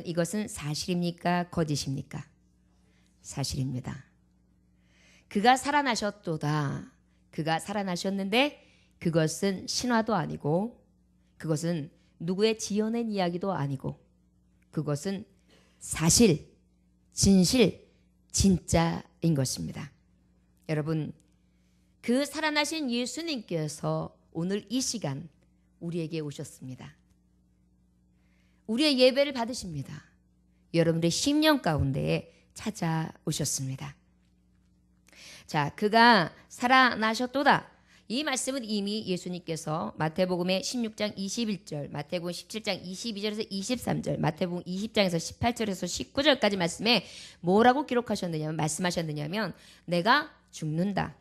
이것은 사실입니까? 거짓입니까? 사실입니다. 그가 살아나셨도다. 그가 살아나셨는데 그것은 신화도 아니고 그것은 누구의 지어낸 이야기도 아니고 그것은 사실, 진실, 진짜인 것입니다. 여러분, 그 살아나신 예수님께서 오늘 이 시간 우리에게 오셨습니다. 우리의 예배를 받으십니다. 여러분의 심령 가운데에 찾아오셨습니다. 자, 그가 살아나셨도다. 이 말씀은 이미 예수님께서 마태복음의 16장 21절, 마태복음 17장 22절에서 23절, 마태복음 20장에서 18절에서 19절까지 말씀에 뭐라고 기록하셨느냐면 말씀하셨느냐면 내가 죽는다.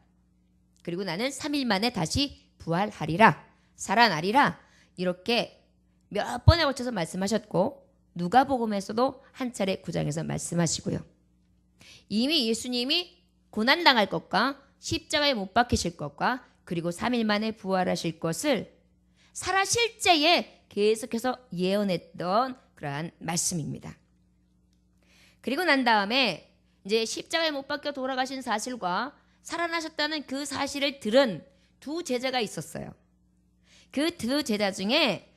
그리고 나는 3일 만에 다시 부활하리라. 살아나리라. 이렇게 몇 번에 걸쳐서 말씀하셨고 누가복음에서도 한 차례 9장에서 말씀하시고요. 이미 예수님이 고난당할 것과 십자가에 못 박히실 것과 그리고 3일 만에 부활하실 것을 살아실제에 계속해서 예언했던 그러한 말씀입니다. 그리고 난 다음에 이제 십자가에 못 박혀 돌아가신 사실과 살아나셨다는 그 사실을 들은 두 제자가 있었어요. 그 두 제자 중에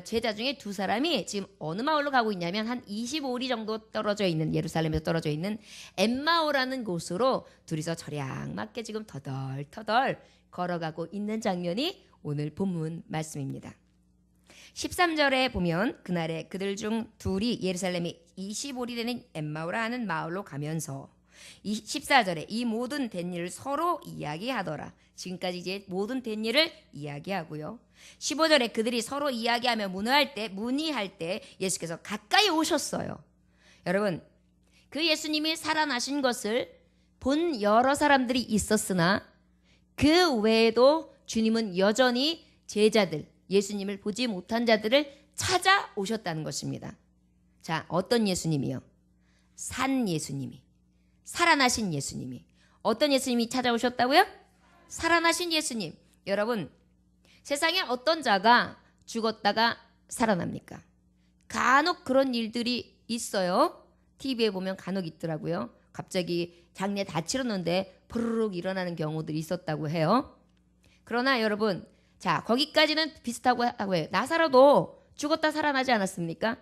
제자 중에 두 사람이 지금 어느 마을로 가고 있냐면 한 25리 정도 떨어져 있는 예루살렘에서 떨어져 있는 엠마오라는 곳으로 둘이서 절약맞게 지금 터덜터덜 걸어가고 있는 장면이 오늘 본문 말씀입니다. 13절에 보면 그날에 그들 중 둘이 예루살렘이 25리 되는 엠마오라 하는 마을로 가면서 14절에 이 모든 된 일을 서로 이야기하더라. 지금까지 이제 모든 된 일을 이야기하고요. 15절에 그들이 서로 이야기하며 문의할 때 예수께서 가까이 오셨어요. 여러분, 그 예수님이 살아나신 것을 본 여러 사람들이 있었으나 그 외에도 주님은 여전히 제자들, 예수님을 보지 못한 자들을 찾아오셨다는 것입니다. 자, 어떤 예수님이요? 산 예수님이, 살아나신 예수님이. 어떤 예수님이 찾아오셨다고요? 살아나신 예수님. 여러분, 세상에 어떤 자가 죽었다가 살아납니까? 간혹 그런 일들이 있어요. TV에 보면 간혹 있더라고요. 갑자기 장례 다 치렀는데 부르륵 일어나는 경우들이 있었다고 해요. 그러나 여러분, 자, 거기까지는 비슷하고 해요. 나사로도 죽었다 살아나지 않았습니까?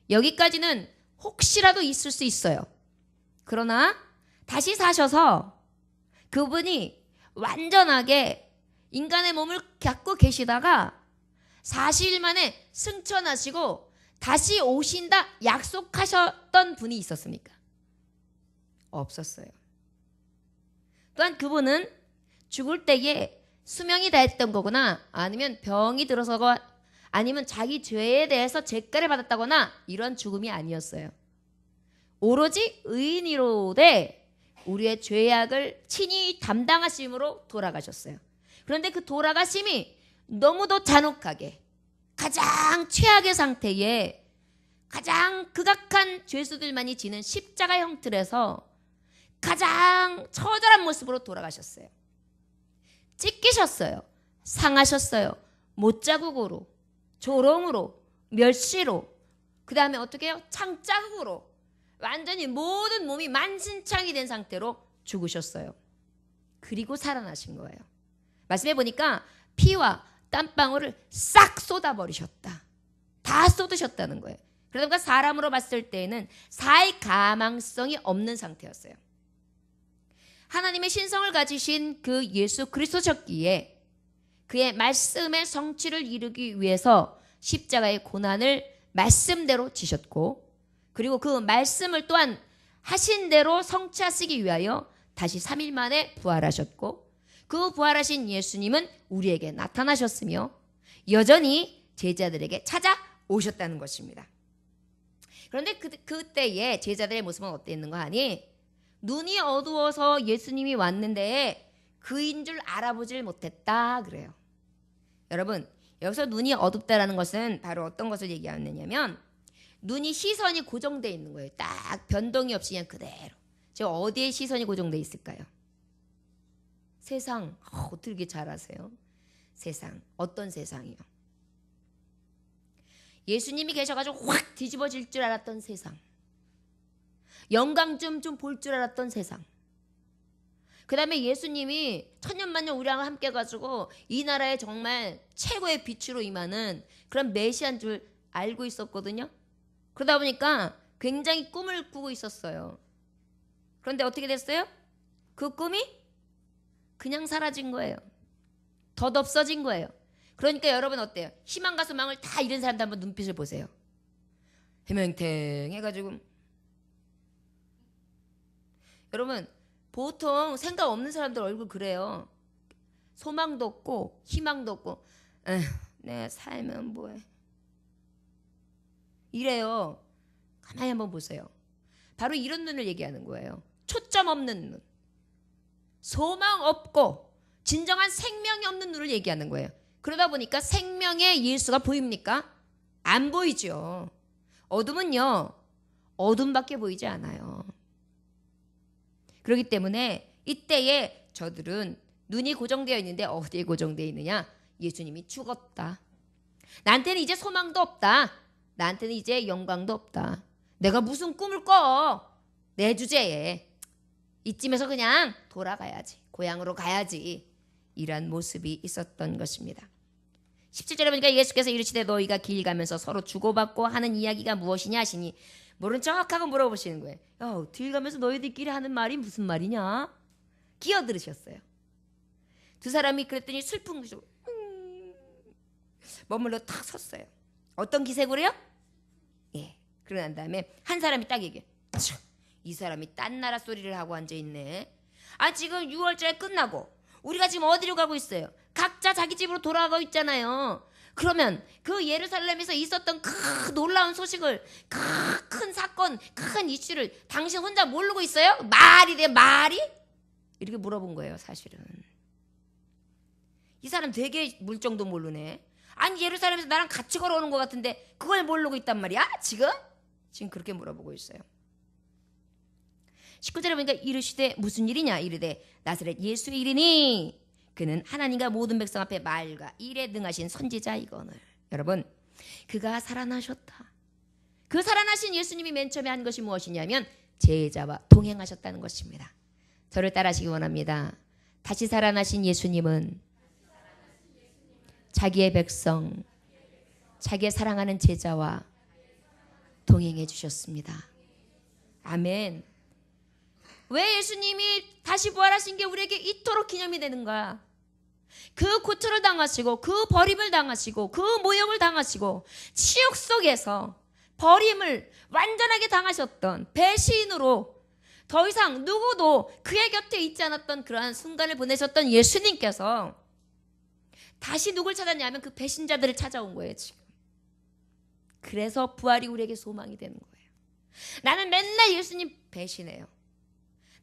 여기까지는 혹시라도 있을 수 있어요. 그러나 다시 사셔서 그분이 완전하게 인간의 몸을 갖고 계시다가 40일 만에 승천하시고 다시 오신다 약속하셨던 분이 있었습니까? 없었어요. 또한 그분은 죽을 때에 수명이 다했던 거거나 아니면 병이 들어서거나 아니면 자기 죄에 대해서 죄가를 받았다거나 이런 죽음이 아니었어요. 오로지 의인이로되 우리의 죄악을 친히 담당하심으로 돌아가셨어요. 그런데 그 돌아가심이 너무도 잔혹하게 가장 최악의 상태에 가장 극악한 죄수들만이 지는 십자가 형틀에서 가장 처절한 모습으로 돌아가셨어요. 찢기셨어요. 상하셨어요. 못자국으로, 조롱으로, 멸시로, 그 다음에 어떻게 해요? 창자국으로 완전히 모든 몸이 만신창이 된 상태로 죽으셨어요. 그리고 살아나신 거예요. 말씀해 보니까 피와 땀방울을 싹 쏟아버리셨다. 다 쏟으셨다는 거예요. 그러니까 사람으로 봤을 때에는 살 가망성이 없는 상태였어요. 하나님의 신성을 가지신 그 예수 그리스도셨기에 그의 말씀의 성취를 이루기 위해서 십자가의 고난을 말씀대로 지셨고 그리고 그 말씀을 또한 하신 대로 성취하시기 위하여 다시 3일 만에 부활하셨고 그 부활하신 예수님은 우리에게 나타나셨으며 여전히 제자들에게 찾아오셨다는 것입니다. 그런데 그때의 제자들의 모습은 어땠는가 하니 눈이 어두워서 예수님이 왔는데 그인 줄 알아보질 못했다 그래요. 여러분, 여기서 눈이 어둡다라는 것은 바로 어떤 것을 얘기하느냐면 눈이 시선이 고정되어 있는 거예요. 딱 변동이 없이 그냥 그대로. 제가 어디에 시선이 고정되어 있을까요? 세상. 어떻게 이렇게 잘 아세요? 세상. 어떤 세상이요? 예수님이 계셔가지고 확 뒤집어질 줄 알았던 세상, 영광 좀 볼 줄 알았던 세상, 그 다음에 예수님이 천년만년 우리랑 함께 가지고 이 나라에 정말 최고의 빛으로 임하는 그런 메시아인 줄 알고 있었거든요. 그러다 보니까 굉장히 꿈을 꾸고 있었어요. 그런데 어떻게 됐어요? 그 꿈이 그냥 사라진 거예요. 덧없어진 거예요. 그러니까 여러분 어때요? 희망과 소망을 다 잃은 사람들 한번 눈빛을 보세요. 해명탱 해가지고. 여러분 보통 생각 없는 사람들 얼굴 그래요. 소망도 없고 희망도 없고 에휴, 내가 살면 뭐해 이래요. 가만히 한번 보세요. 바로 이런 눈을 얘기하는 거예요. 초점 없는 눈, 소망 없고 진정한 생명이 없는 눈을 얘기하는 거예요. 그러다 보니까 생명의 예수가 보입니까? 안 보이죠. 어둠은요, 어둠밖에 보이지 않아요. 그렇기 때문에 이때에 저들은 눈이 고정되어 있는데 어디에 고정되어 있느냐? 예수님이 죽었다. 나한테는 이제 소망도 없다. 나한테는 이제 영광도 없다. 내가 무슨 꿈을 꿔? 내 주제에. 이쯤에서 그냥 돌아가야지. 고향으로 가야지. 이런 모습이 있었던 것입니다. 17절에 보니까 예수께서 이르시되 너희가 길 가면서 서로 주고받고 하는 이야기가 무엇이냐 하시니 모른 척하고 물어보시는 거예요. 야, 길 가면서 너희들끼리 하는 말이 무슨 말이냐? 끼어들으셨어요. 두 사람이 그랬더니 슬픈 기색으로 머물러 탁 섰어요. 어떤 기색으로요? 예. 그러고 난 다음에 한 사람이 딱 얘기해. 이 사람이 딴 나라 소리를 하고 앉아있네. 아, 지금 6월절에 끝나고 우리가 지금 어디로 가고 있어요? 각자 자기 집으로 돌아가고 있잖아요. 그러면 그 예루살렘에서 있었던 그 놀라운 소식을, 그 큰 사건, 큰 이슈를 당신 혼자 모르고 있어요? 말이 돼, 말이? 이렇게 물어본 거예요, 사실은. 이 사람 되게 물정도 모르네. 아니, 예루살렘에서 나랑 같이 걸어오는 것 같은데 그걸 모르고 있단 말이야? 지금 그렇게 물어보고 있어요. 19절에 보니까 이르시되 무슨 일이냐? 이르되 나사렛 예수의 일이니 그는 하나님과 모든 백성 앞에 말과 일에 능하신 선지자이거늘. 여러분, 그가 살아나셨다. 그 살아나신 예수님이 맨 처음에 한 것이 무엇이냐면 제자와 동행하셨다는 것입니다. 저를 따라하시기 원합니다. 다시 살아나신 예수님은 자기의 백성, 자기의 사랑하는 제자와 동행해 주셨습니다. 아멘. 왜 예수님이 다시 부활하신 게 우리에게 이토록 기념이 되는가? 그 고초를 당하시고 그 버림을 당하시고 그 모욕을 당하시고 치욕 속에서 버림을 완전하게 당하셨던 배신으로 더 이상 누구도 그의 곁에 있지 않았던 그러한 순간을 보내셨던 예수님께서 다시 누굴 찾았냐면 그 배신자들을 찾아온 거예요, 지금. 그래서 부활이 우리에게 소망이 되는 거예요. 나는 맨날 예수님 배신해요.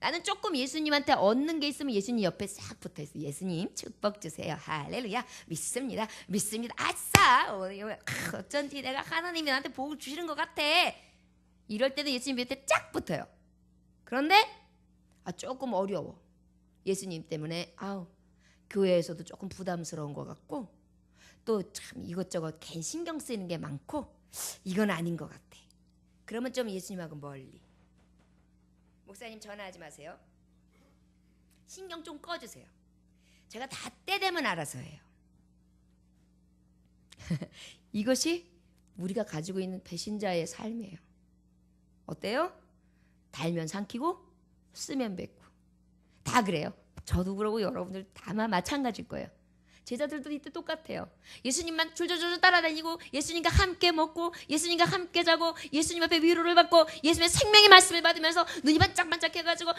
나는 조금 예수님한테 얻는 게 있으면 예수님 옆에 싹 붙어 있어요. 예수님 축복 주세요. 할렐루야. 믿습니다. 믿습니다. 아싸. 어쩐지 내가 하나님이 나한테 복을 주시는 것 같아. 이럴 때도 예수님 옆에 쫙 붙어요. 그런데 조금 어려워. 예수님 때문에 교회에서도 조금 부담스러운 것 같고 또 참 이것저것 괜히 신경 쓰이는 게 많고 이건 아닌 것 같아. 그러면 좀 예수님하고 멀리. 목사님 전화하지 마세요. 신경 좀 꺼주세요. 제가 다 때 되면 알아서 해요. 이것이 우리가 가지고 있는 배신자의 삶이에요. 어때요? 달면 삼키고 쓰면 뱉고 다 그래요. 저도 그러고 여러분들 다만 마찬가지일 거예요. 제자들도 이때 똑같아요. 예수님만 줄줄줄 따라다니고 예수님과 함께 먹고 예수님과 함께 자고 예수님 앞에 위로를 받고 예수님의 생명의 말씀을 받으면서 눈이 반짝반짝 해가지고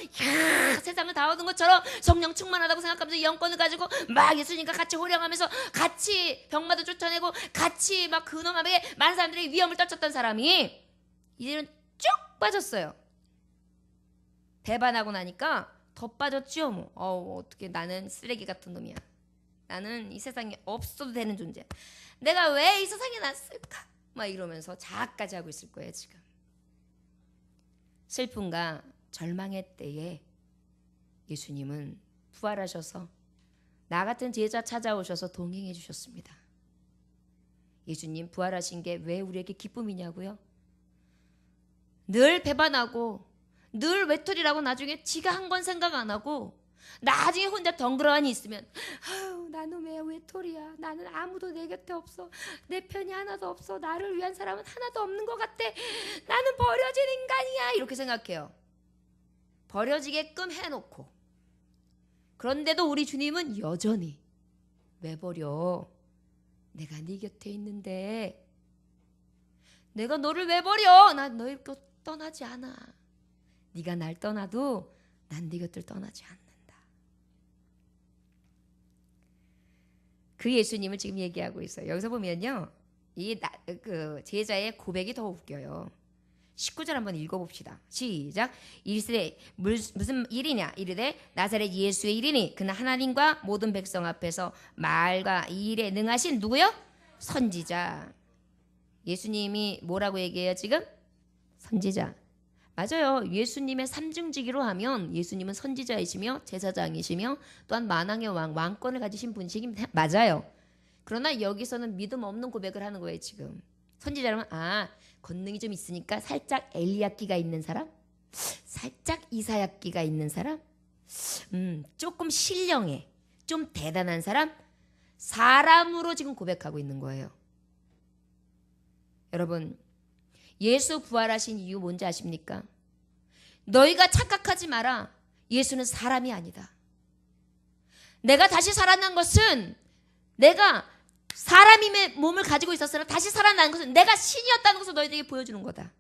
세상을 다 얻은 것처럼 성령 충만하다고 생각하면서 영권을 가지고 막 예수님과 같이 호령하면서 같이 병마도 쫓아내고 같이 막 근엄하게 많은 사람들이 위험을 떨쳤던 사람이 이제는 쭉 빠졌어요. 배반하고 나니까 더 빠졌죠. 뭐. 어떻게 나는 쓰레기 같은 놈이야. 나는 이 세상에 없어도 되는 존재. 내가 왜 이 세상에 났을까? 막 이러면서 자학까지 하고 있을 거예요, 지금. 슬픔과 절망의 때에 예수님은 부활하셔서 나 같은 제자 찾아오셔서 동행해 주셨습니다. 예수님 부활하신 게 왜 우리에게 기쁨이냐고요? 늘 배반하고 늘 외톨이라고 나중에 지가 한 건 생각 안 하고 나중에 혼자 덩그러니 있으면 아유, 나는 왜 외톨이야. 나는 아무도 내 곁에 없어. 내 편이 하나도 없어. 나를 위한 사람은 하나도 없는 것 같아. 나는 버려진 인간이야. 이렇게 생각해요. 버려지게끔 해놓고 그런데도 우리 주님은 여전히 왜 버려? 내가 네 곁에 있는데 내가 너를 왜 버려? 난 너를 떠나지 않아. 네가 날 떠나도 난 네 곁을 떠나지 않는다. 그 예수님을 지금 얘기하고 있어요. 여기서 보면요, 그 제자의 고백이 더 웃겨요. 19절 한번 읽어봅시다. 시작. 이르되 무슨 일이냐? 이르되 나사렛 예수의 일이니 그는 하나님과 모든 백성 앞에서 말과 일에 능하신 누구요? 선지자. 예수님이 뭐라고 얘기해요 지금? 선지자. 맞아요. 예수님의 삼중직위로 하면 예수님은 선지자이시며 제사장이시며 또한 만왕의 왕권을 가지신 분이시긴 맞아요. 그러나 여기서는 믿음 없는 고백을 하는 거예요 지금. 선지자라면 권능이 좀 있으니까 살짝 엘리야끼가 있는 사람? 살짝 이사야끼가 있는 사람? 조금 신령해. 좀 대단한 사람? 사람으로 지금 고백하고 있는 거예요. 여러분, 예수 부활하신 이유 뭔지 아십니까? 너희가 착각하지 마라. 예수는 사람이 아니다. 내가 다시 살아난 것은 내가 사람임의 몸을 가지고 있었으나 다시 살아난 것은 내가 신이었다는 것을 너희들에게 보여주는 거다.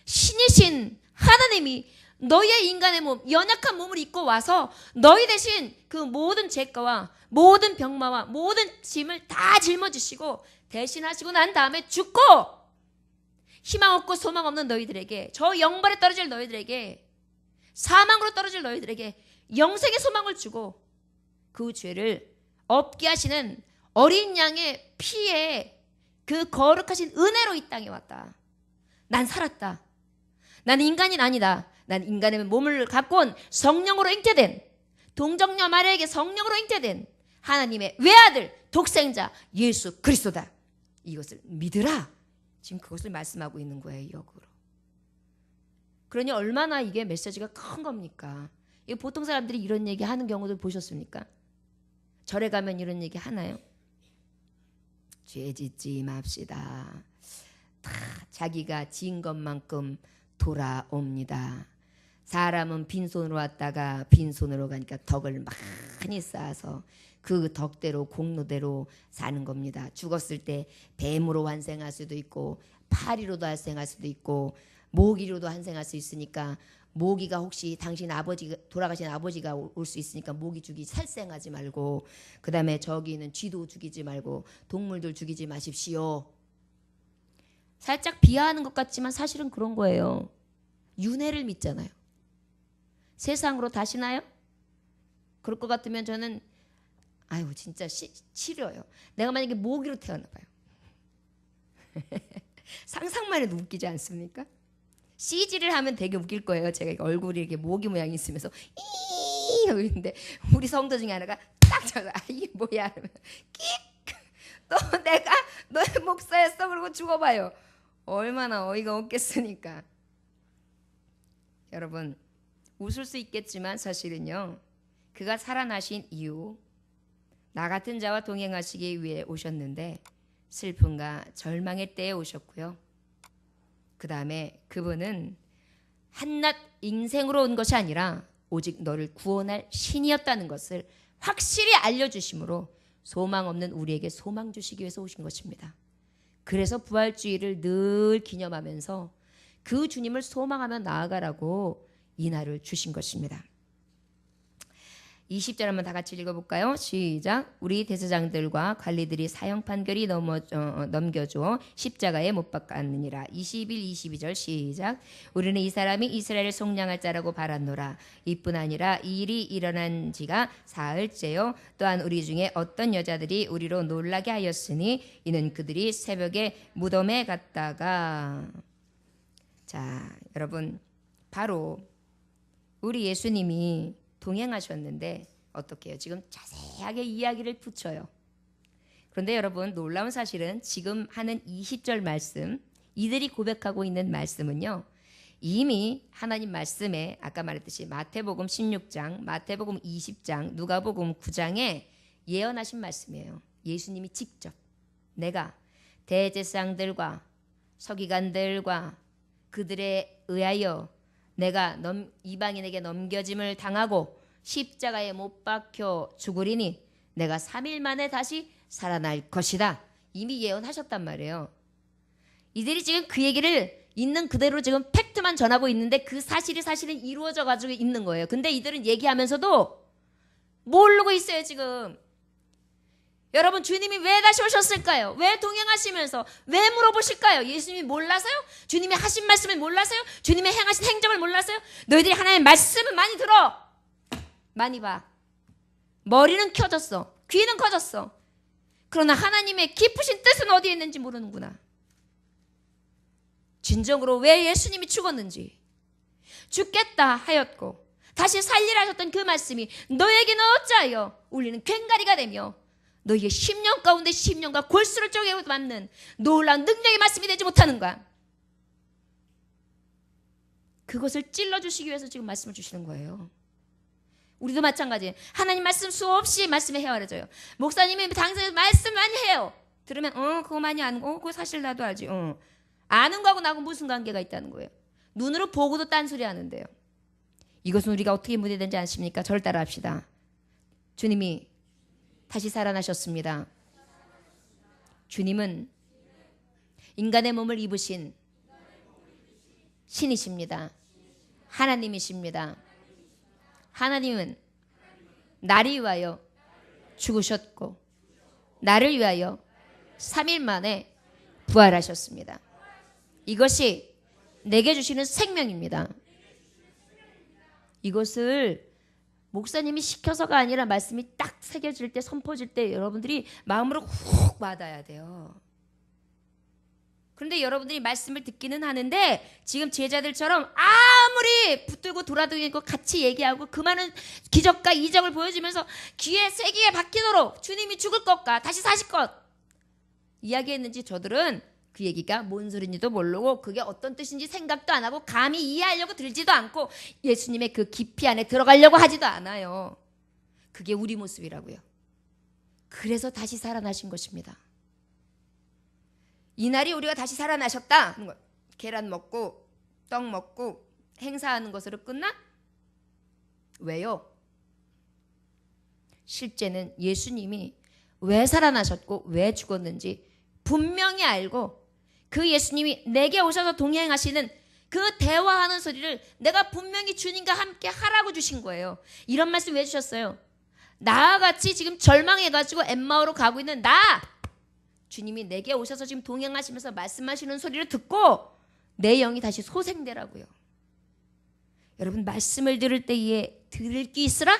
신이신 하나님이 너희의 인간의 몸, 연약한 몸을 입고 와서 너희 대신 그 모든 죄가와 모든 병마와 모든 짐을 다 짊어지시고 대신하시고 난 다음에 죽고 희망 없고 소망 없는 너희들에게, 저 영벌에 떨어질 너희들에게, 사망으로 떨어질 너희들에게 영생의 소망을 주고 그 죄를 없게 하시는 어린 양의 피에 그 거룩하신 은혜로 이 땅에 왔다. 난 살았다. 난 인간이 아니다. 난 인간의 몸을 갖고 온 성령으로 잉태된, 동정녀 마리아에게 성령으로 잉태된 하나님의 외아들 독생자 예수 그리스도다. 이것을 믿으라. 지금 그것을 말씀하고 있는 거예요. 역으로. 그러니 얼마나 이게 메시지가 큰 겁니까? 보통 사람들이 이런 얘기 하는 경우도 보셨습니까? 절에 가면 이런 얘기 하나요? 죄 짓지 맙시다. 다 자기가 지은 것만큼 돌아옵니다. 사람은 빈손으로 왔다가 빈손으로 가니까 덕을 많이 쌓아서 그 덕대로 공로대로 사는 겁니다. 죽었을 때 뱀으로 환생할 수도 있고 파리로도 환생할 수도 있고 모기로도 환생할 수 있으니까, 모기가 혹시 당신 아버지, 돌아가신 아버지가 올 수 있으니까 모기 죽이 살생하지 말고, 그 다음에 저기 있는 쥐도 죽이지 말고 동물들 죽이지 마십시오. 살짝 비하하는 것 같지만 사실은 그런 거예요. 윤회를 믿잖아요. 세상으로 다시나요? 그럴 것 같으면 저는 아유 진짜 치료요. 내가 만약에 모기로 태어나 봐요. 상상만 해도 웃기지 않습니까? CG를 하면 되게 웃길 거예요. 제가 얼굴이 이렇게 모기 모양이 있으면서 이 하고 있는데 우리 성도 중에 하나가 딱 쳐서 이게 뭐야 하면 끽! 너 내가 너의 목사였어? 그러고 죽어봐요. 얼마나 어이가 없겠으니까. 여러분, 웃을 수 있겠지만 사실은요, 그가 살아나신 이유, 나 같은 자와 동행하시기 위해 오셨는데 슬픔과 절망의 때에 오셨고요. 그 다음에 그분은 한낱 인생으로 온 것이 아니라 오직 너를 구원할 신이었다는 것을 확실히 알려주심으로 소망 없는 우리에게 소망 주시기 위해서 오신 것입니다. 그래서 부활주의를 늘 기념하면서 그 주님을 소망하며 나아가라고 이 날을 주신 것입니다. 20절 한번 다 같이 읽어볼까요? 시작. 우리 대제사장들과 관리들이 사형 판결이 넘겨줘 십자가에 못 박았느니라. 21, 22절 시작. 우리는 이 사람이 이스라엘을 속량할 자라고 바랐노라. 이뿐 아니라 이 일이 일어난 지가 사흘째요. 또한 우리 중에 어떤 여자들이 우리로 놀라게 하였으니 이는 그들이 새벽에 무덤에 갔다가. 자, 여러분, 바로 우리 예수님이 동행하셨는데 어떻게 해요? 지금 자세하게 이야기를 붙여요. 그런데 여러분, 놀라운 사실은 지금 하는 20절 말씀, 이들이 고백하고 있는 말씀은요, 이미 하나님 말씀에 아까 말했듯이 마태복음 16장, 마태복음 20장, 누가복음 9장에 예언하신 말씀이에요. 예수님이 직접 내가 대제사장들과 서기관들과 그들에 의하여 내가 이방인에게 넘겨짐을 당하고 십자가에 못 박혀 죽으리니 내가 3일 만에 다시 살아날 것이다. 이미 예언하셨단 말이에요. 이들이 지금 그 얘기를 있는 그대로 지금 팩트만 전하고 있는데 그 사실이 사실은 이루어져 가지고 있는 거예요. 근데 이들은 얘기하면서도 모르고 있어요 지금. 여러분, 주님이 왜 다시 오셨을까요? 왜 동행하시면서 왜 물어보실까요? 예수님이 몰라서요? 주님이 하신 말씀을 몰라서요? 주님의 행하신 행정을 몰라서요? 너희들이 하나님의 말씀을 많이 들어, 많이 봐. 머리는 켜졌어, 귀는 커졌어. 그러나 하나님의 깊으신 뜻은 어디에 있는지 모르는구나. 진정으로 왜 예수님이 죽었는지, 죽겠다 하였고 다시 살리라 하셨던 그 말씀이 너에게는 어찌하여 울리는 괭가리가 되며 너희의 10년 가운데 10년과 골수를 쪼개고 맞는 놀라운 능력의 말씀이 되지 못하는가. 그것을 찔러주시기 위해서 지금 말씀을 주시는 거예요. 우리도 마찬가지. 하나님 말씀 수없이 말씀에 헤아려져요. 목사님이 당신의 말씀 많이 해요. 들으면 그거 많이 아는 거, 그거 사실 나도 알지. 아는 거하고 나하고 무슨 관계가 있다는 거예요. 눈으로 보고도 딴소리 하는데요. 이것은 우리가 어떻게 문제되는지 아십니까? 저를 따라 합시다. 주님이 다시 살아나셨습니다. 주님은 인간의 몸을 입으신 신이십니다. 하나님이십니다. 하나님은 나를 위하여 죽으셨고 나를 위하여 3일 만에 부활하셨습니다. 이것이 내게 주시는 생명입니다. 이것을 목사님이 시켜서가 아니라 말씀이 딱 새겨질 때, 선포질 때 여러분들이 마음으로 훅 와닿아야 돼요. 그런데 여러분들이 말씀을 듣기는 하는데 지금 제자들처럼 아무리 붙들고 돌아다니고 같이 얘기하고 그 많은 기적과 이적을 보여주면서 귀에 쐐기에 박히도록 주님이 죽을 것과 다시 사실 것 이야기했는지 저들은 그 얘기가 뭔 소리인지도 모르고 그게 어떤 뜻인지 생각도 안 하고 감히 이해하려고 들지도 않고 예수님의 그 깊이 안에 들어가려고 하지도 않아요. 그게 우리 모습이라고요. 그래서 다시 살아나신 것입니다. 이날이 우리가 다시 살아나셨다 하는 거예요. 계란 먹고 떡 먹고 행사하는 것으로 끝나? 왜요? 실제는 예수님이 왜 살아나셨고 왜 죽었는지 분명히 알고 그 예수님이 내게 오셔서 동행하시는 그 대화하는 소리를 내가 분명히 주님과 함께 하라고 주신 거예요. 이런 말씀 왜 주셨어요? 나와 같이 지금 절망해가지고 엠마오로 가고 있는 나, 주님이 내게 오셔서 지금 동행하시면서 말씀하시는 소리를 듣고 내 영이 다시 소생되라고요. 여러분, 말씀을 들을 때에 들을 귀 있으라?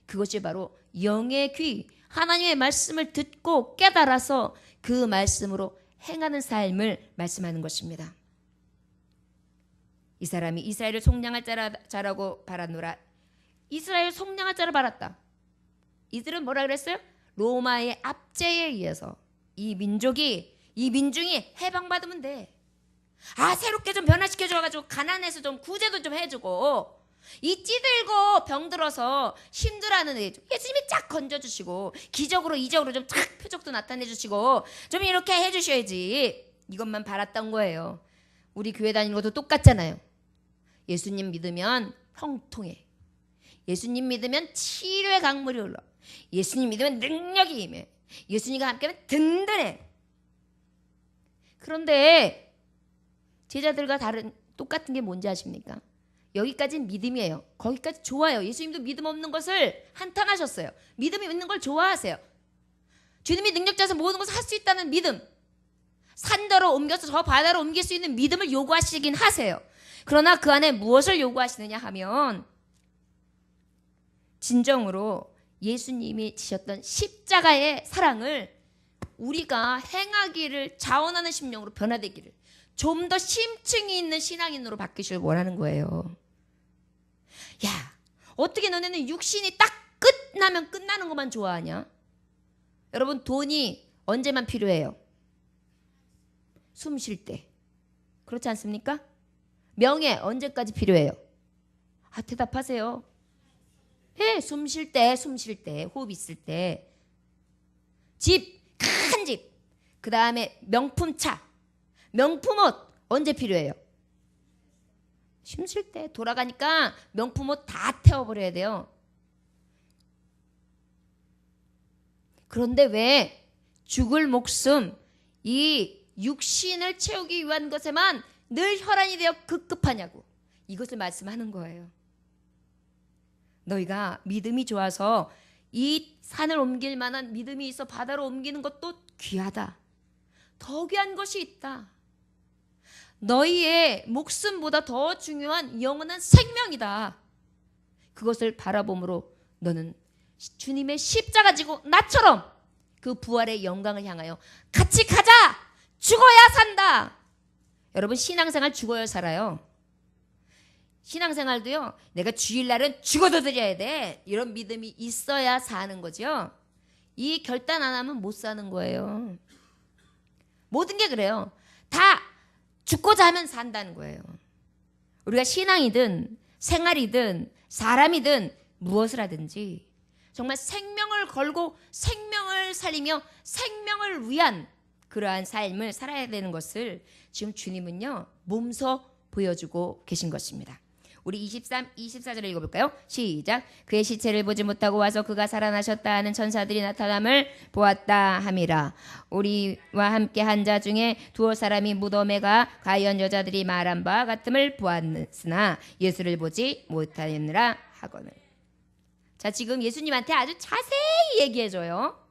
그것이 바로 영의 귀, 하나님의 말씀을 듣고 깨달아서 그 말씀으로 행하는 삶을 말씀하는 것입니다. 이 사람이 이스라엘을 속량할 자라고 바라노라. 이스라엘 속량할 자를 바랐다. 이들은 뭐라 그랬어요? 로마의 압제에 의해서 이 민중이 해방받으면 돼. 새롭게 좀 변화시켜줘가지고 가난해서 좀 구제도 좀 해주고 이 찌들고 병들어서 힘들어하는 애 예수님이 쫙 건져주시고 기적으로 이적으로 좀 쫙 표적도 나타내주시고 좀 이렇게 해주셔야지. 이것만 바랐던 거예요. 우리 교회 다니는 것도 똑같잖아요. 예수님 믿으면 형통해. 예수님 믿으면 치료의 강물이 흘러. 예수님 믿으면 능력이 임해. 예수님과 함께하면 든든해. 그런데 제자들과 똑같은 게 뭔지 아십니까? 여기까지는 믿음이에요. 거기까지 좋아요. 예수님도 믿음 없는 것을 한탄하셨어요. 믿음이 있는 걸 좋아하세요. 주님이 능력자에서 모든 것을 할 수 있다는 믿음, 산더러 옮겨서 저 바다로 옮길 수 있는 믿음을 요구하시긴 하세요. 그러나 그 안에 무엇을 요구하시느냐 하면 진정으로 예수님이 지셨던 십자가의 사랑을 우리가 행하기를 자원하는 심령으로 변화되기를, 좀 더 심층이 있는 신앙인으로 바뀌시길 원하는 거예요. 야, 어떻게 너네는 육신이 딱 끝나면 끝나는 것만 좋아하냐? 여러분, 돈이 언제만 필요해요? 숨 쉴 때. 그렇지 않습니까? 명예 언제까지 필요해요? 대답하세요. 숨 쉴 때, 호흡 있을 때. 집, 큰 집. 그 다음에 명품 차, 명품 옷 언제 필요해요? 숨 쉴 때. 돌아가니까 명품 옷 다 태워버려야 돼요. 그런데 왜 죽을 목숨, 이 육신을 채우기 위한 것에만 늘 혈안이 되어 급급하냐고. 이것을 말씀하는 거예요. 너희가 믿음이 좋아서 이 산을 옮길 만한 믿음이 있어 바다로 옮기는 것도 귀하다. 더 귀한 것이 있다. 너희의 목숨보다 더 중요한 영원한 생명이다. 그것을 바라봄으로 너는 주님의 십자가 지고 나처럼 그 부활의 영광을 향하여 같이 가자. 죽어야 산다. 여러분, 신앙생활 죽어야 살아요. 신앙생활도요, 내가 주일날은 죽어도 드려야 돼. 이런 믿음이 있어야 사는 거죠. 이 결단 안 하면 못 사는 거예요. 모든 게 그래요. 다 죽고자 하면 산다는 거예요. 우리가 신앙이든 생활이든 사람이든 무엇을 하든지 정말 생명을 걸고 생명을 살리며 생명을 위한 그러한 삶을 살아야 되는 것을 지금 주님은요, 몸소 보여주고 계신 것입니다. 우리 23, 24절을 읽어볼까요? 시작. 그의 시체를 보지 못하고 와서 그가 살아나셨다 하는 천사들이 나타남을 보았다 함이라. 우리와 함께 한 자 중에 두어 사람이 무덤에 가 과연 여자들이 말한 바와 같음을 보았으나 예수를 보지 못하였느라 하거늘. 자, 지금 예수님한테 아주 자세히 얘기해줘요.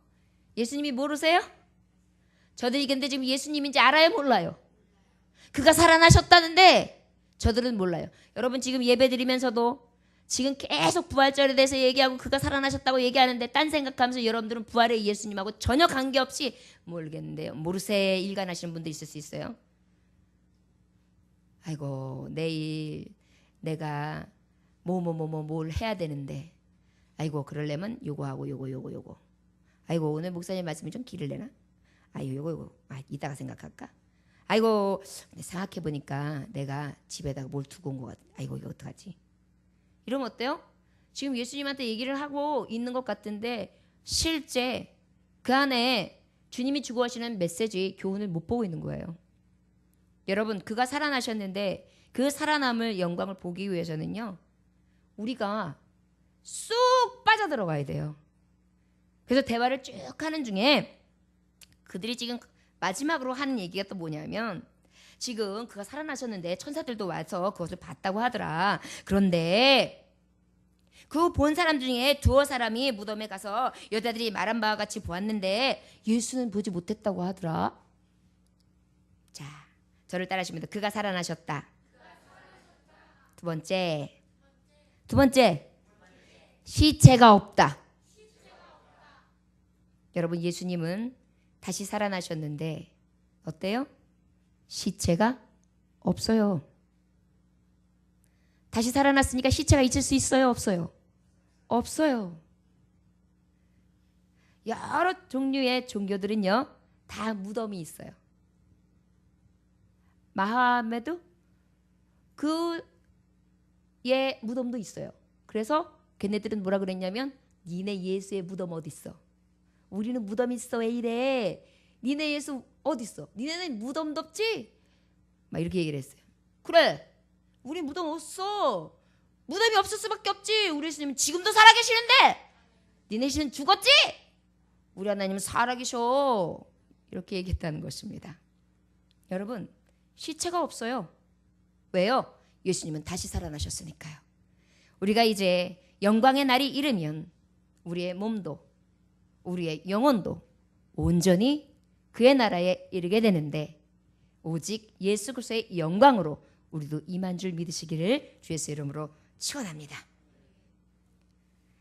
예수님이 모르세요? 저들이 근데 지금 예수님인지 알아요, 몰라요? 그가 살아나셨다는데 저들은 몰라요. 여러분, 지금 예배 드리면서도 지금 계속 부활절에 대해서 얘기하고 그가 살아나셨다고 얘기하는데 딴 생각하면서 여러분들은 부활의 예수님하고 전혀 관계없이 모르겠는데요. 모르쇠 일관하시는 분들 있을 수 있어요. 아이고, 내일 내가 뭘 해야 되는데, 아이고, 그러려면 요거하고 요거. 아이고, 오늘 목사님 말씀이 좀 길을래나? 아이고, 요거. 이따가 생각할까? 아이고, 근데 생각해보니까 내가 집에다가 뭘 두고 온 것 같아. 아이고, 이거 어떡하지? 이러면 어때요? 지금 예수님한테 얘기를 하고 있는 것 같은데 실제 그 안에 주님이 주고 하시는 메시지, 교훈을 못 보고 있는 거예요. 여러분, 그가 살아나셨는데 그 살아남을 영광을 보기 위해서는요, 우리가 쑥 빠져들어가야 돼요. 그래서 대화를 쭉 하는 중에 그들이 지금 마지막으로 하는 얘기가 또 뭐냐면, 지금 그가 살아나셨는데 천사들도 와서 그것을 봤다고 하더라. 그런데 그 본 사람 중에 두어 사람이 무덤에 가서 여자들이 말한 바와 같이 보았는데 예수는 보지 못했다고 하더라. 자, 저를 따라하시면 그가 살아나셨다. 두 번째, 시체가 없다. 여러분, 예수님은 다시 살아나셨는데 어때요? 시체가 없어요. 다시 살아났으니까 시체가 있을 수 있어요, 없어요? 없어요. 여러 종류의 종교들은요, 다 무덤이 있어요. 마하메도 그의 무덤도 있어요. 그래서 걔네들은 뭐라 그랬냐면, 니네 예수의 무덤 어디 있어? 우리는 무덤 있어, 왜 이래? 니네 예수 어디 있어? 니네는 무덤도 없지? 막 이렇게 얘기를 했어요. 그래, 우리 무덤 없어. 무덤이 없을 수밖에 없지. 우리 예수님은 지금도 살아계시는데 니네 예수는 죽었지? 우리 하나님은 살아계셔. 이렇게 얘기했다는 것입니다. 여러분, 시체가 없어요. 왜요? 예수님은 다시 살아나셨으니까요. 우리가 이제 영광의 날이 이르면 우리의 몸도 우리의 영혼도 온전히 그의 나라에 이르게 되는데, 오직 예수 그리스도의 영광으로 우리도 임한 줄 믿으시기를 주 예수의 이름으로 축원합니다.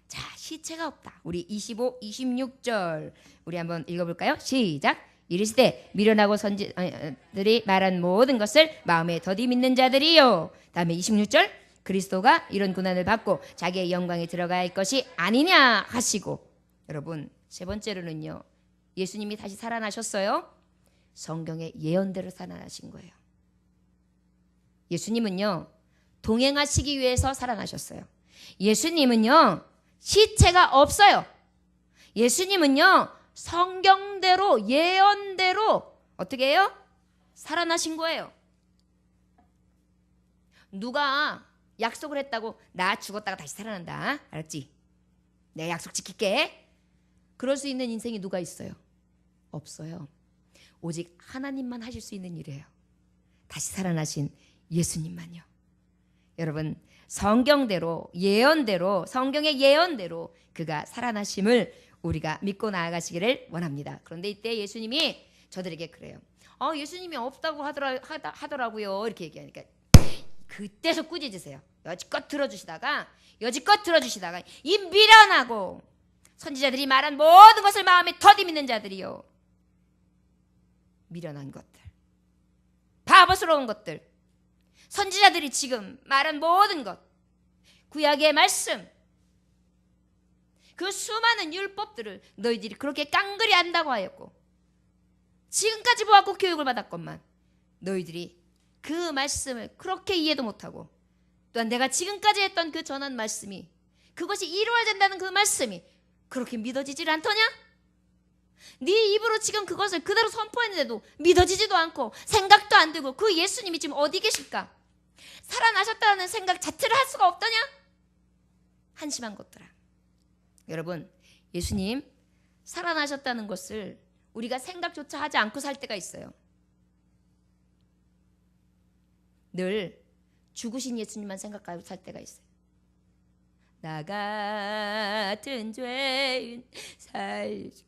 자, 시체가 없다. 우리 25, 26절 우리 한번 읽어볼까요? 시작. 이르시되 미련하고 선지들이 말한 모든 것을 마음에 더디 믿는 자들이요. 다음에 26절. 그리스도가 이런 고난을 받고 자기의 영광에 들어갈 것이 아니냐 하시고. 여러분, 세 번째로는요, 예수님이 다시 살아나셨어요? 성경의 예언대로 살아나신 거예요. 예수님은요, 동행하시기 위해서 살아나셨어요. 예수님은요, 시체가 없어요. 예수님은요, 성경대로 예언대로 어떻게 해요? 살아나신 거예요. 누가 약속을 했다고 나 죽었다가 다시 살아난다, 알았지? 내가 약속 지킬게. 그럴 수 있는 인생이 누가 있어요? 없어요. 오직 하나님만 하실 수 있는 일이에요. 다시 살아나신 예수님만요. 여러분, 성경대로 예언대로, 성경의 예언대로 그가 살아나심을 우리가 믿고 나아가시기를 원합니다. 그런데 이때 예수님이 저들에게 그래요. 예수님이 없다고 하더라고요. 이렇게 얘기하니까 그때서 꾸짖으세요. 여지껏 들어주시다가 이 미련하고 선지자들이 말한 모든 것을 마음에 더디 믿는 자들이요. 미련한 것들, 바보스러운 것들, 선지자들이 지금 말한 모든 것, 구약의 말씀, 그 수많은 율법들을 너희들이 그렇게 깡그리 안다고 하였고 지금까지 보았고 교육을 받았건만 너희들이 그 말씀을 그렇게 이해도 못하고 또한 내가 지금까지 했던 그 전한 말씀이 그것이 이루어진다는 그 말씀이 그렇게 믿어지질 않더냐? 네 입으로 지금 그것을 그대로 선포했는데도 믿어지지도 않고 생각도 안 들고 그 예수님이 지금 어디 계실까? 살아나셨다는 생각 자체를 할 수가 없더냐? 한심한 것들아. 여러분, 예수님 살아나셨다는 것을 우리가 생각조차 하지 않고 살 때가 있어요. 늘 죽으신 예수님만 생각하고 살 때가 있어요. 나 같은 죄인 살려주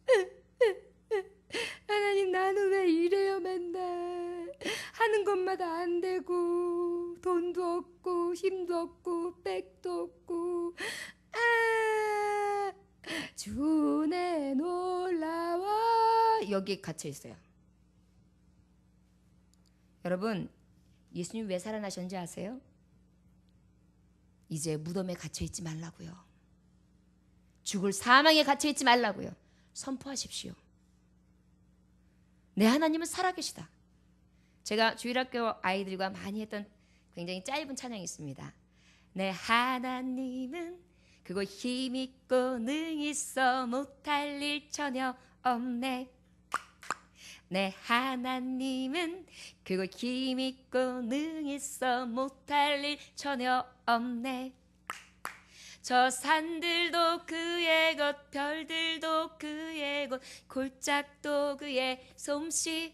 하나님, 나는 왜 이래요? 맨날 하는 것마다 안 되고 돈도 없고 힘도 없고 백도 없고 주내 놀라워. 여기에 갇혀 있어요. 여러분, 예수님 왜 살아나셨는지 아세요? 이제 무덤에 갇혀 있지 말라고요. 죽을 사망에 갇혀 있지 말라고요. 선포하십시오. 내 하나님은 살아계시다. 제가 주일학교 아이들과 많이 했던 굉장히 짧은 찬양이 있습니다. 내 하나님은 그거 힘있고 능있어 못할 일 전혀 없네. 내 하나님은 그거 힘있고 능있어 못할 일 전혀 없네. 저 산들도 그의 것, 별들도 그의 것, 골짜기도 그의 솜씨.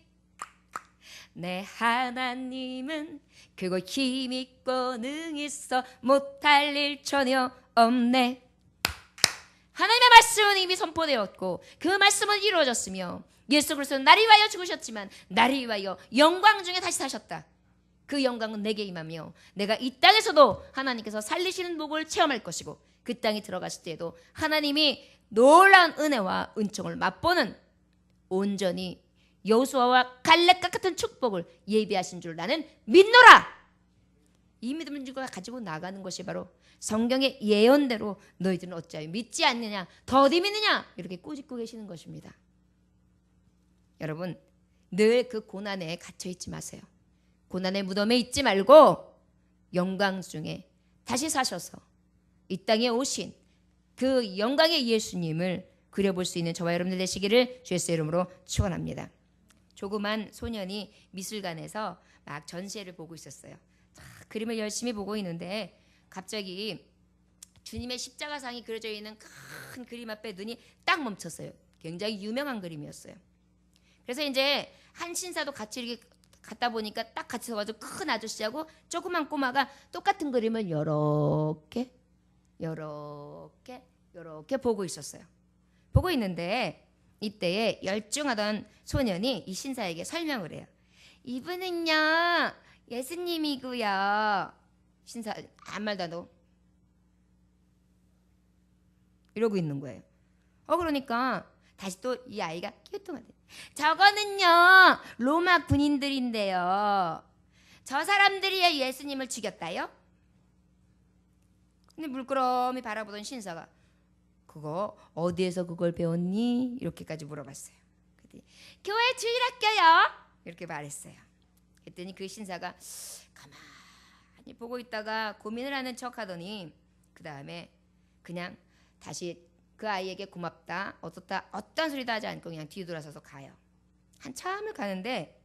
내 하나님은 그거 힘있고 능있어 못할 일 전혀 없네. 하나님의 말씀은 이미 선포되었고 그 말씀은 이루어졌으며 예수 그리스도는 나를 위하여 죽으셨지만 나를 위하여 영광 중에 다시 사셨다. 그 영광은 내게 임하며 내가 이 땅에서도 하나님께서 살리시는 복을 체험할 것이고 그 땅에 들어갔을 때에도 하나님이 놀라운 은혜와 은총을 맛보는 온전히 여호수아와 갈렙과 같은 축복을 예비하신 줄 나는 믿노라. 이 믿음을 가지고 나가는 것이 바로 성경의 예언대로 너희들은 어찌하여 믿지 않느냐, 더디 믿느냐 이렇게 꾸짖고 계시는 것입니다. 여러분, 늘 그 고난에 갇혀 있지 마세요. 고난의 무덤에 있지 말고 영광 중에 다시 사셔서 이 땅에 오신 그 영광의 예수님을 그려볼 수 있는 저와 여러분들 되시기를 주의 이름으로 축원합니다. 조그만 소년이 미술관에서 막 전시회를 보고 있었어요. 그림을 열심히 보고 있는데 갑자기 주님의 십자가상이 그려져 있는 큰 그림 앞에 눈이 딱 멈췄어요. 굉장히 유명한 그림이었어요. 그래서 이제 한 신사도 같이 이렇게 갔다 보니까 딱 같이 서가지고 큰 아저씨하고 조그만 꼬마가 똑같은 그림을 요렇게 보고 있었어요. 보고 있는데 이때에 열중하던 소년이 이 신사에게 설명을 해요. 이분은요 예수님이고요. 신사 아무 말도 안 하고 이러고 있는 거예요. 그러니까 다시 또 이 아이가 끼우뚱하대. 저거는요 로마 군인들인데요. 저 사람들이 예수님을 죽였다요? 근데 물끄러미 바라보던 신사가 그거 어디에서 그걸 배웠니? 이렇게까지 물어봤어요. 그랬더니 교회 주일학교요 이렇게 말했어요. 그랬더니 그 신사가 가만히 보고 있다가 고민을 하는 척 하더니 그 다음에 그냥 다시 그 아이에게 고맙다 어떻다 어떤 소리도 하지 않고 그냥 뒤돌아서서 가요. 한참을 가는데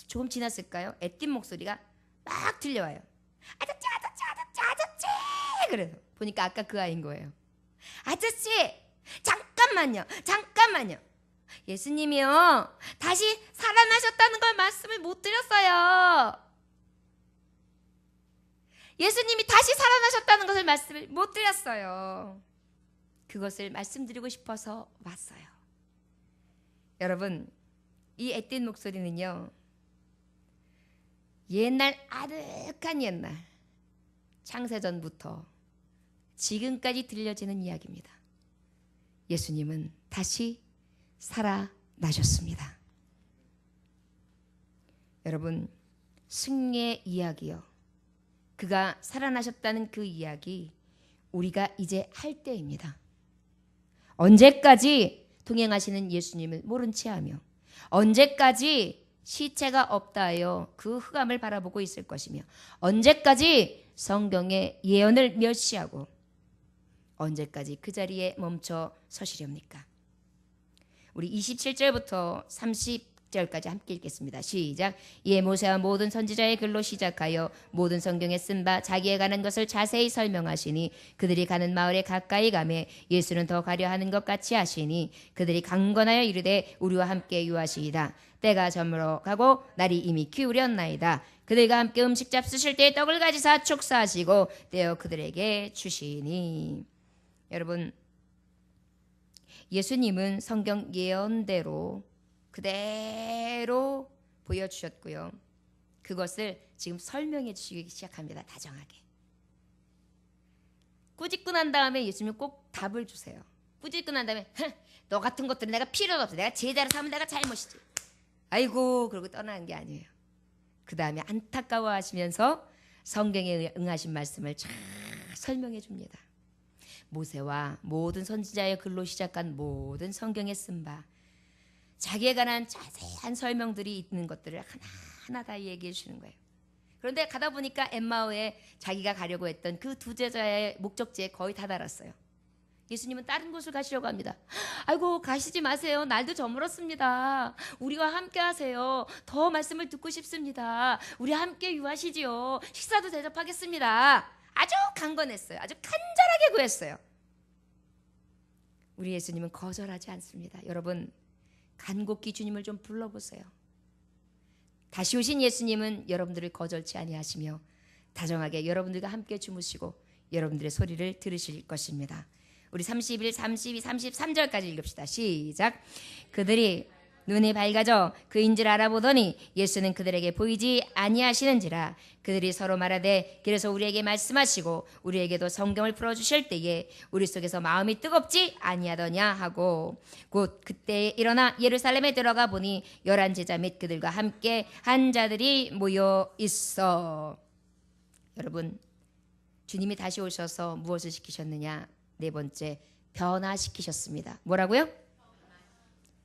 조금 지났을까요? 애띤 목소리가 막 들려와요. 아저씨 아저씨 아저씨 아저씨 그래서 보니까 아까 그 아이인 거예요. 아저씨 잠깐만요. 예수님이요 다시 살아나셨다는 걸 말씀을 못 드렸어요. 예수님이 다시 살아나셨다는 것을 말씀을 못 드렸어요. 그것을 말씀드리고 싶어서 왔어요. 여러분 이 애띤 목소리는요 옛날 아득한 옛날 창세전부터 지금까지 들려지는 이야기입니다. 예수님은 다시 살아나셨습니다. 여러분 승리의 이야기요 그가 살아나셨다는 그 이야기 우리가 이제 할 때입니다. 언제까지 동행하시는 예수님을 모른 채 하며 언제까지 시체가 없다 하여 그 흑암을 바라보고 있을 것이며 언제까지 성경의 예언을 멸시하고 언제까지 그 자리에 멈춰 서시렵니까? 우리 27절부터 30절까지 함께 읽겠습니다. 시작. 이에 모세와 모든 선지자의 글로 시작하여 모든 성경에 쓴 바 자기에 관한 것을 자세히 설명하시니 그들이 가는 마을에 가까이 가매 예수는 더 가려 하는 것 같이 하시니 그들이 강건하여 이르되 우리와 함께 유하시이다. 때가 저물어 가고 날이 이미 기울였나이다. 그들과 함께 음식 잡수실 때 떡을 가지사 축사하시고 떼어 그들에게 주시니. 여러분 예수님은 성경 예언대로 그대로 보여주셨고요. 그것을 지금 설명해 주시기 시작합니다. 다정하게. 꾸짖고 난 다음에 예수님은 꼭 답을 주세요. 꾸짖고 난 다음에 너 같은 것들은 내가 필요가 없어. 내가 제자로 삼으면 내가 잘못이지. 아이고 그러고 떠나는 게 아니에요. 그 다음에 안타까워하시면서 성경에 응하신 말씀을 잘 설명해 줍니다. 모세와 모든 선지자의 글로 시작한 모든 성경에 쓴 바 자기에 관한 자세한 설명들이 있는 것들을 하나하나 다 얘기해 주시는 거예요. 그런데 가다 보니까 엠마오에 자기가 가려고 했던 그 두 제자의 목적지에 거의 다 달았어요. 예수님은 다른 곳을 가시려고 합니다. 아이고 가시지 마세요. 날도 저물었습니다. 우리와 함께 하세요. 더 말씀을 듣고 싶습니다. 우리 함께 유하시지요. 식사도 대접하겠습니다. 아주 강건했어요. 아주 간절하게 구했어요. 우리 예수님은 거절하지 않습니다. 여러분 간곡히 주님을 좀 불러보세요. 다시 오신 예수님은 여러분들을 거절치 아니하시며 다정하게 여러분들과 함께 주무시고 여러분들의 소리를 들으실 것입니다. 우리 31, 32, 33절까지 읽읍시다. 시작. 그들이 눈이 밝아져 그인 줄 알아보더니 예수는 그들에게 보이지 아니하시는지라. 그들이 서로 말하되 길에서 우리에게 말씀하시고 우리에게도 성경을 풀어주실 때에 우리 속에서 마음이 뜨겁지 아니하더냐 하고 곧 그때 일어나 예루살렘에 들어가 보니 11 제자 및 그들과 함께 한 자들이 모여 있어. 여러분 주님이 다시 오셔서 무엇을 시키셨느냐? 네 번째 변화시키셨습니다. 뭐라고요?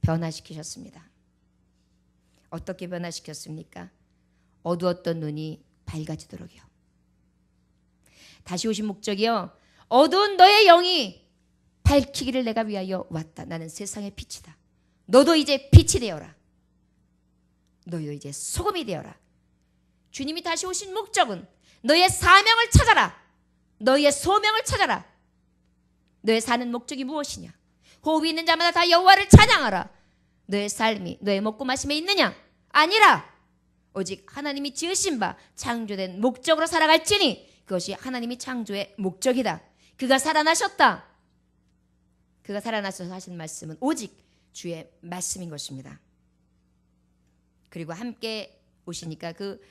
변화시키셨습니다. 어떻게 변화시켰습니까? 어두웠던 눈이 밝아지도록이요. 다시 오신 목적이요. 어두운 너의 영이 밝히기를 내가 위하여 왔다. 나는 세상의 빛이다. 너도 이제 빛이 되어라. 너도 이제 소금이 되어라. 주님이 다시 오신 목적은 너의 사명을 찾아라. 너의 소명을 찾아라. 너의 사는 목적이 무엇이냐? 호흡이 있는 자마다 다 여호와를 찬양하라. 너의 삶이 너의 먹고 마심에 있느냐? 아니라 오직 하나님이 지으신 바 창조된 목적으로 살아갈지니 그것이 하나님이 창조의 목적이다. 그가 살아나셨다. 그가 살아나셔서 하신 말씀은 오직 주의 말씀인 것입니다. 그리고 함께 오시니까 그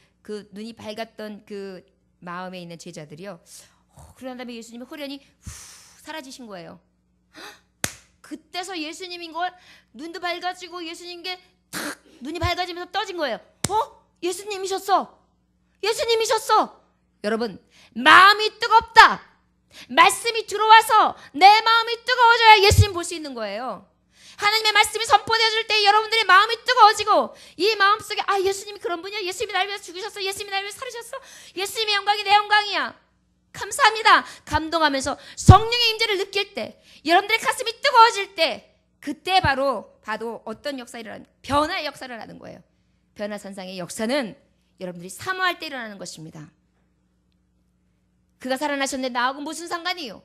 눈이 밝았던 그 마음에 있는 제자들이요. 그러한 다음에 예수님이 호련히 사라지신 거예요. 그때서 예수님인 걸 눈도 밝아지고 예수님께 탁 눈이 밝아지면서 떠진 거예요. 예수님이셨어. 예수님이셨어. 여러분 마음이 뜨겁다. 말씀이 들어와서 내 마음이 뜨거워져야 예수님 볼 수 있는 거예요. 하나님의 말씀이 선포되어질 때 여러분들의 마음이 뜨거워지고 이 마음속에 예수님이 그런 분이야. 예수님이 나를 위해서 죽으셨어. 예수님이 나를 위해서 살으셨어. 예수님의 영광이 내 영광이야. 감사합니다. 감동하면서 성령의 임재를 느낄 때, 여러분들의 가슴이 뜨거워질 때, 그때 바로 어떤 역사가 일어나는, 변화의 역사를 하는 거예요. 변화선상의 역사는 여러분들이 사모할 때 일어나는 것입니다. 그가 살아나셨는데 나하고 무슨 상관이요?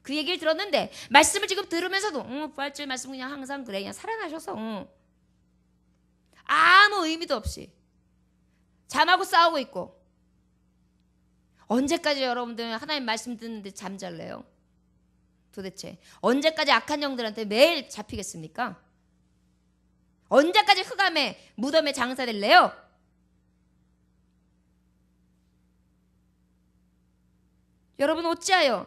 그 얘기를 들었는데 말씀을 지금 들으면서도 부활절 말씀 그냥 항상 그래, 그냥 살아나셔서 아무 의미도 없이 잠하고 싸우고 있고, 언제까지 여러분들 하나님 말씀 듣는데 잠잘래요? 도대체 언제까지 악한 영들한테 매일 잡히겠습니까? 언제까지 흑암의 무덤에 장사될래요? 여러분 어찌하여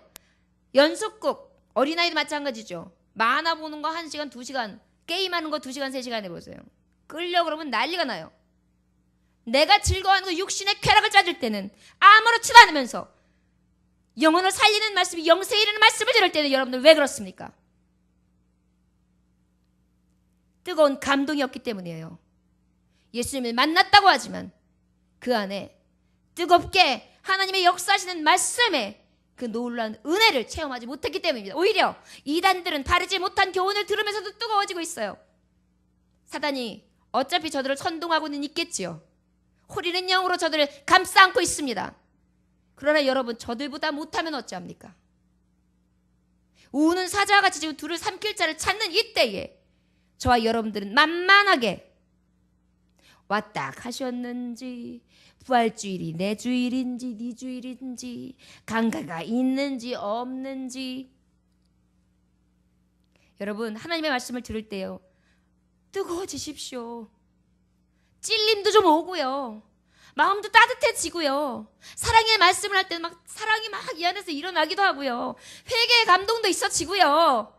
연속극, 어린아이도 마찬가지죠. 만화 보는 거 1시간, 2시간, 게임하는 거 2시간, 3시간 해보세요. 끌려 그러면 난리가 나요. 내가 즐거워하는 그 육신의 쾌락을 찾을 때는 아무렇지도 않으면서 영혼을 살리는 말씀이, 영생에 이르는 말씀을 들을 때는 여러분들 왜 그렇습니까? 뜨거운 감동이 없기 때문이에요. 예수님을 만났다고 하지만 그 안에 뜨겁게 하나님의 역사하시는 말씀에 그 놀라운 은혜를 체험하지 못했기 때문입니다. 오히려 이단들은 바르지 못한 교훈을 들으면서도 뜨거워지고 있어요. 사단이 어차피 저들을 선동하고는 있겠지요. 호리는 영으로 저들을 감싸 안고 있습니다. 그러나 여러분, 저들보다 못하면 어찌합니까? 우는 사자와 같이 지금 둘을 삼킬 자를 찾는 이때에 저와 여러분들은 만만하게 왔다 가셨는지, 부활주일이 내 주일인지 네 주일인지, 강가가 있는지 없는지, 여러분 하나님의 말씀을 들을 때요, 뜨거워지십시오. 찔림도 좀 오고요, 마음도 따뜻해지고요, 사랑의 말씀을 할 때는 사랑이 이 안에서 일어나기도 하고요, 회개의 감동도 있어지고요,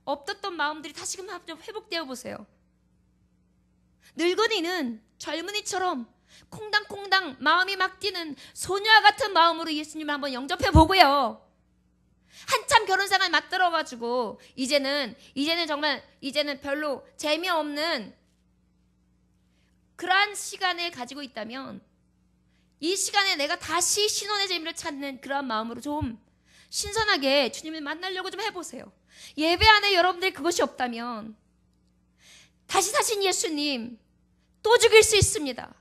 없었던 마음들이 다시금 좀 회복되어 보세요. 늙은이는 젊은이처럼 콩당콩당 마음이 막 뛰는 소녀와 같은 마음으로 예수님을 한번 영접해 보고요, 한참 결혼생활 막 들어가지고 이제는 별로 재미없는 그러한 시간을 가지고 있다면, 이 시간에 내가 다시 신혼의 재미를 찾는 그러한 마음으로 좀 신선하게 주님을 만나려고 좀 해보세요. 예배 안에 여러분들이 그것이 없다면 다시 사신 예수님 또 죽일 수 있습니다.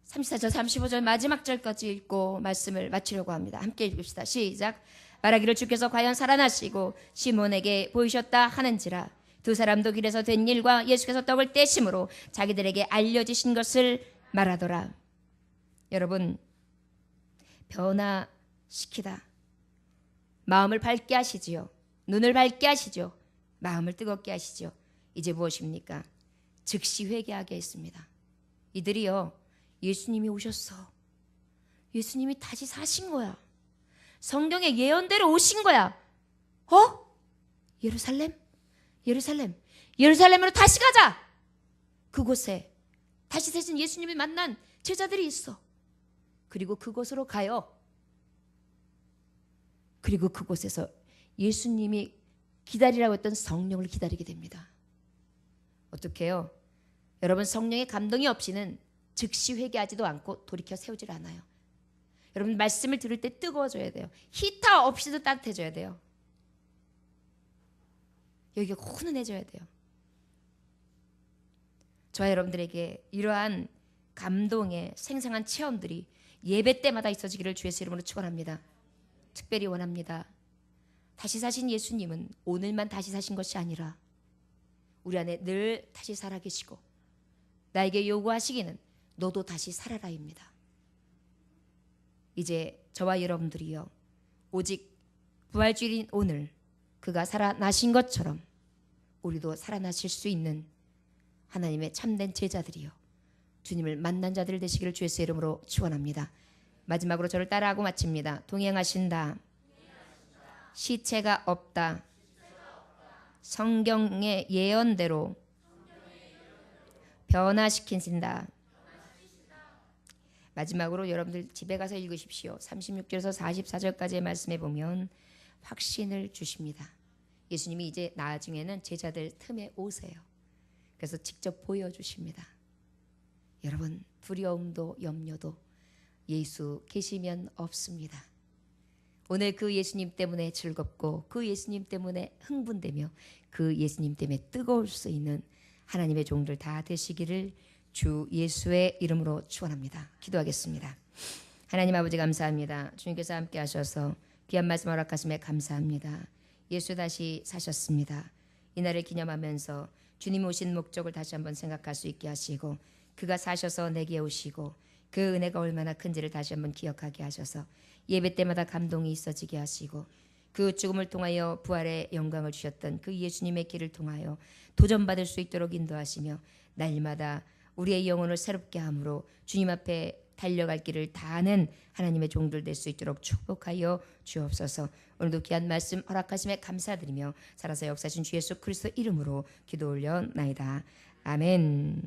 (34절) (35절) 마지막 절까지 읽고 말씀을 마치려고 합니다. 함께 읽읍시다. 시작. 말하기를 주께서 과연 살아나시고 시몬에게 보이셨다 하는지라. 두 사람도 길에서 된 일과 예수께서 떡을 떼심으로 자기들에게 알려지신 것을 말하더라. 여러분, 변화시키다, 마음을 밝게 하시지요, 눈을 밝게 하시죠, 마음을 뜨겁게 하시죠. 이제 무엇입니까? 즉시 회개하게 했습니다. 이들이요, 예수님이 오셨어, 예수님이 다시 사신 거야, 성경의 예언대로 오신 거야. 예루살렘으로 다시 가자. 그곳에 다시 사신 예수님을 만난 제자들이 있어. 그리고 그곳으로 가요. 그리고 그곳에서 예수님이 기다리라고 했던 성령을 기다리게 됩니다. 어떻게 해요? 여러분, 성령의 감동이 없이는 즉시 회개하지도 않고 돌이켜 세우질 않아요. 여러분, 말씀을 들을 때 뜨거워져야 돼요. 히터 없이도 따뜻해져야 돼요. 여기가 훈훈해져야 돼요. 저와 여러분들에게 이러한 감동의 생생한 체험들이 예배 때마다 있어지기를 주의 이름으로 축원합니다. 특별히 원합니다. 다시 사신 예수님은 오늘만 다시 사신 것이 아니라 우리 안에 늘 다시 살아계시고 나에게 요구하시기는 너도 다시 살아라입니다. 이제 저와 여러분들이요, 오직 부활주일인 오늘 그가 살아나신 것처럼 우리도 살아나실 수 있는 하나님의 참된 제자들이요, 주님을 만난 자들 되시기를 주의 이름으로 축원합니다. 마지막으로 저를 따라하고 마칩니다. 동행하신다. 시체가 없다. 성경의 예언대로 변화시키신다. 마지막으로 여러분들 집에 가서 읽으십시오. 36절에서 44절까지의 말씀에 보면 확신을 주십니다. 예수님이 이제 나중에는 제자들 틈에 오세요. 그래서 직접 보여주십니다. 여러분, 두려움도 염려도 예수 계시면 없습니다. 오늘 그 예수님 때문에 즐겁고 그 예수님 때문에 흥분되며 그 예수님 때문에 뜨거울 수 있는 하나님의 종들 다 되시기를 주 예수의 이름으로 축원합니다. 기도하겠습니다. 하나님 아버지 감사합니다. 주님께서 함께 하셔서 귀한 말씀 허락하심에 감사합니다. 예수 다시 사셨습니다. 이날을 기념하면서 주님 오신 목적을 다시 한번 생각할 수 있게 하시고 그가 사셔서 내게 오시고 그 은혜가 얼마나 큰지를 다시 한번 기억하게 하셔서 예배 때마다 감동이 있어지게 하시고 그 죽음을 통하여 부활의 영광을 주셨던 그 예수님의 길을 통하여 도전받을 수 있도록 인도하시며 날마다 우리의 영혼을 새롭게 함으로 주님 앞에 달려갈 길을 다하는 하나님의 종들 될 수 있도록 축복하여 주옵소서. 오늘도 귀한 말씀 허락하심에 감사드리며 살아서 역사하신 주 예수 그리스도 이름으로 기도 올려나이다. 아멘.